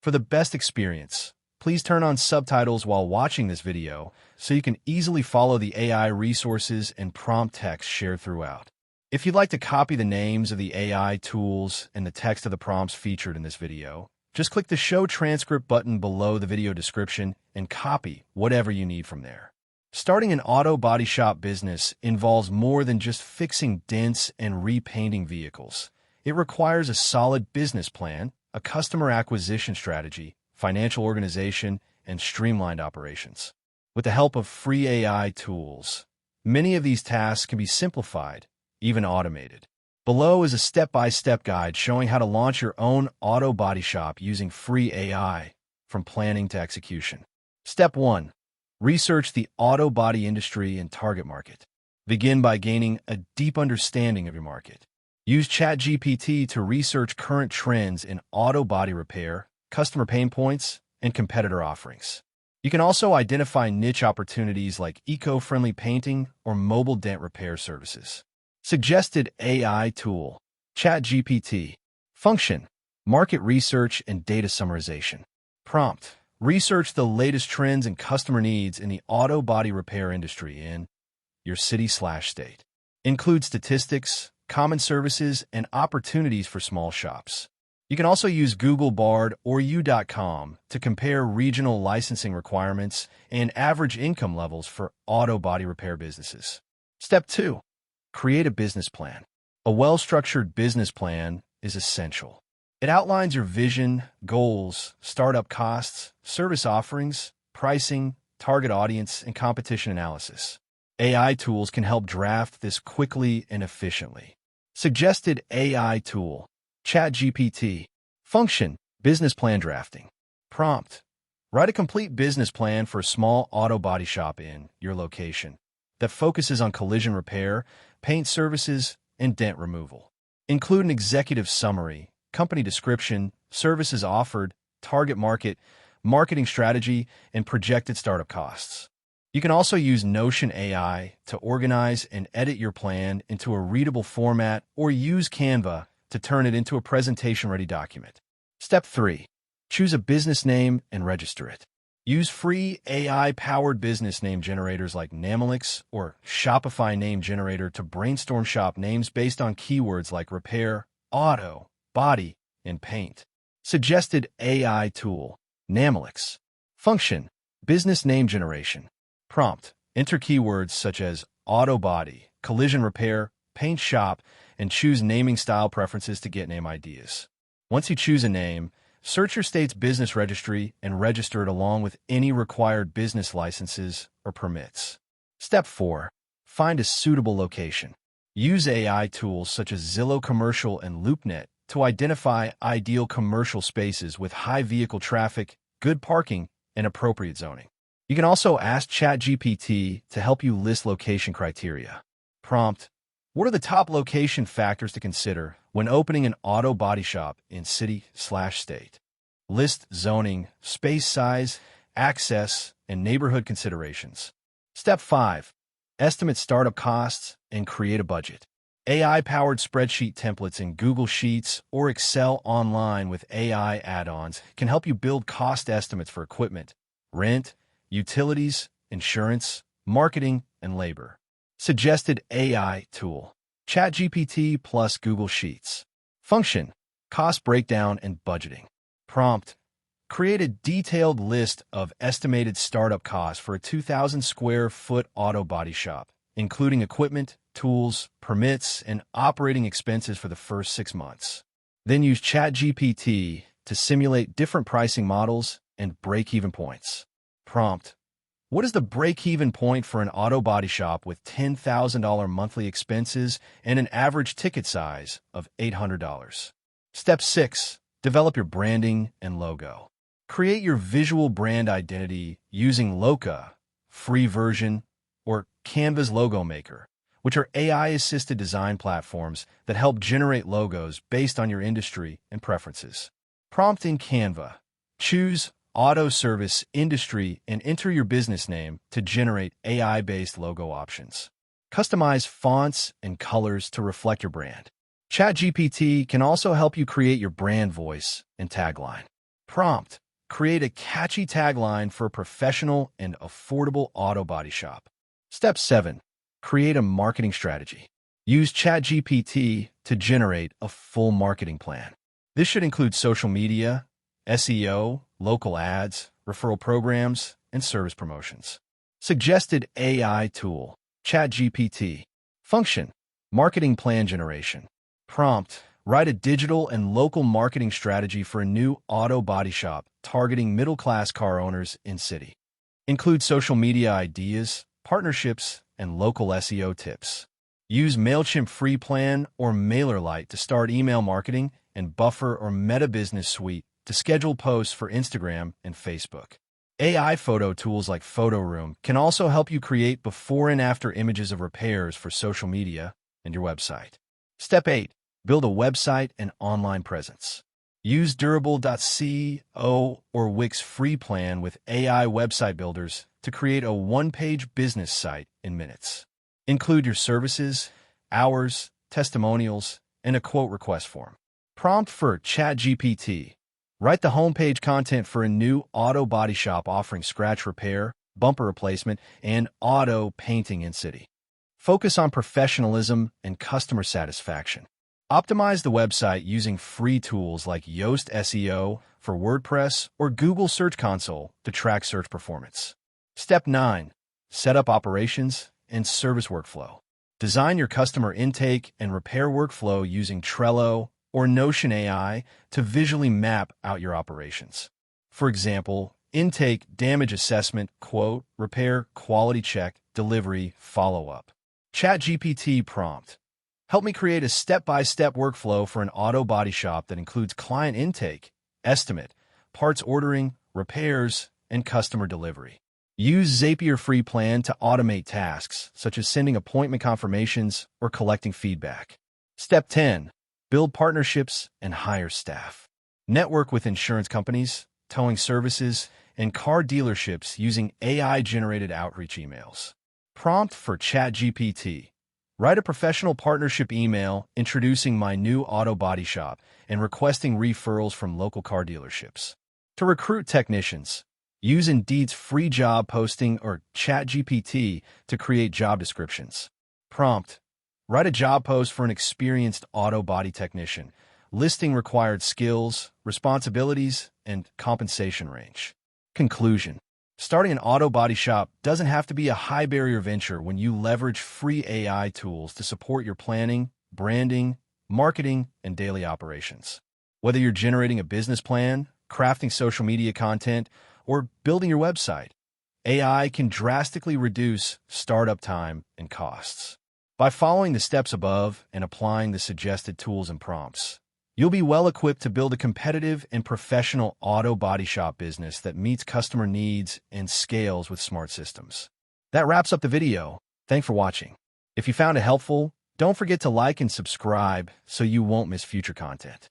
For the best experience, please turn on subtitles while watching this video so you can easily follow the AI resources and prompt text shared throughout. If you'd like to copy the names of the AI tools and the text of the prompts featured in this video, just click the Show Transcript button below the video description and copy whatever you need from there. Starting an auto body shop business involves more than just fixing dents and repainting vehicles. It requires a solid business plan, a customer acquisition strategy, financial organization, and streamlined operations. With the help of free AI tools, many of these tasks can be simplified, even automated. Below is a step-by-step guide showing how to launch your own auto body shop using free AI, from planning to execution. Step 1. Research the auto body industry and target market. Begin by gaining a deep understanding of your market. Use ChatGPT to research current trends in auto body repair, customer pain points, and competitor offerings. You can also identify niche opportunities like eco-friendly painting or mobile dent repair services. Suggested AI tool, ChatGPT. Function, market research and data summarization. Prompt, research the latest trends and customer needs in the auto body repair industry in your city/state. Include statistics, common services, and opportunities for small shops. You can also use Google Bard or U.com to compare regional licensing requirements and average income levels for auto body repair businesses. Step 2. Create a business plan. A well-structured business plan is essential. It outlines your vision, goals, startup costs, service offerings, pricing, target audience, and competition analysis. AI tools can help draft this quickly and efficiently. Suggested AI tool, ChatGPT. Function, business plan drafting. Prompt, write a complete business plan for a small auto body shop in your location that focuses on collision repair, paint services, and dent removal. Include an executive summary, company description, services offered, target market, marketing strategy, and projected startup costs. You can also use Notion AI to organize and edit your plan into a readable format or use Canva to turn it into a presentation-ready document. Step 3. Choose a business name and register it. Use free AI-powered business name generators like Namelix or Shopify Name Generator to brainstorm shop names based on keywords like repair, auto, body, and paint. Suggested AI tool, Namelix. Function, business name generation. Prompt, enter keywords such as auto body, collision repair, paint shop, and choose naming style preferences to get name ideas. Once you choose a name, search your state's business registry and register it along with any required business licenses or permits. Step 4. Find a suitable location. Use AI tools such as Zillow Commercial and LoopNet to identify ideal commercial spaces with high vehicle traffic, good parking, and appropriate zoning. You can also ask ChatGPT to help you list location criteria. Prompt, what are the top location factors to consider when opening an auto body shop in city/state? List zoning, space size, access, and neighborhood considerations. Step 5. Estimate startup costs and create a budget. AI-powered spreadsheet templates in Google Sheets or Excel online with AI add-ons can help you build cost estimates for equipment, rent, utilities, insurance, marketing, and labor. Suggested AI tool, ChatGPT plus Google Sheets. Function, cost breakdown and budgeting. Prompt, create a detailed list of estimated startup costs for a 2,000 square foot auto body shop, including equipment, tools, permits, and operating expenses for the first 6 months. Then use ChatGPT to simulate different pricing models and break-even points. Prompt, what is the break-even point for an auto body shop with $10,000 monthly expenses and an average ticket size of $800? Step 6. Develop your branding and logo. Create your visual brand identity using Loca, free version, or Canva's Logo Maker, which are AI-assisted design platforms that help generate logos based on your industry and preferences. Prompt in Canva. Choose auto service, industry, and enter your business name to generate AI-based logo options. Customize fonts and colors to reflect your brand. ChatGPT can also help you create your brand voice and tagline. Prompt: create a catchy tagline for a professional and affordable auto body shop. Step 7. Create a marketing strategy. Use ChatGPT to generate a full marketing plan. This should include social media, SEO, local ads, referral programs, and service promotions. Suggested AI tool: ChatGPT. Function: marketing plan generation. Prompt: write a digital and local marketing strategy for a new auto body shop targeting middle-class car owners in city. Include social media ideas, partnerships, and local SEO tips. Use MailChimp free plan or MailerLite to start email marketing and Buffer or Meta Business Suite to schedule posts for Instagram and Facebook. AI photo tools like PhotoRoom can also help you create before and after images of repairs for social media and your website. Step 8. Build a website and online presence. Use Durable.co or Wix free plan with AI website builders to create a one-page business site in minutes. Include your services, hours, testimonials, and a quote request form. Prompt for ChatGPT: write the homepage content for a new auto body shop offering scratch repair, bumper replacement, and auto painting in city. Focus on professionalism and customer satisfaction. Optimize the website using free tools like Yoast SEO for WordPress or Google Search Console to track search performance. Step 9. Set up operations and service workflow. Design your customer intake and repair workflow using Trello or Notion AI to visually map out your operations. For example, intake, damage assessment, quote, repair, quality check, delivery, follow-up. ChatGPT prompt: help me create a step-by-step workflow for an auto body shop that includes client intake, estimate, parts ordering, repairs, and customer delivery. Use Zapier free plan to automate tasks, such as sending appointment confirmations or collecting feedback. Step 10. Build partnerships and hire staff. Network with insurance companies, towing services, and car dealerships using AI-generated outreach emails. Prompt for ChatGPT: write a professional partnership email introducing my new auto body shop and requesting referrals from local car dealerships. To recruit technicians, use Indeed's free job posting or ChatGPT to create job descriptions. Prompt: write a job post for an experienced auto body technician, listing required skills, responsibilities, and compensation range. Conclusion: starting an auto body shop doesn't have to be a high-barrier venture when you leverage free AI tools to support your planning, branding, marketing, and daily operations. Whether you're generating a business plan, crafting social media content, or building your website, AI can drastically reduce startup time and costs. By following the steps above and applying the suggested tools and prompts, you'll be well equipped to build a competitive and professional auto body shop business that meets customer needs and scales with smart systems. That wraps up the video. Thanks for watching. If you found it helpful, don't forget to like and subscribe so you won't miss future content.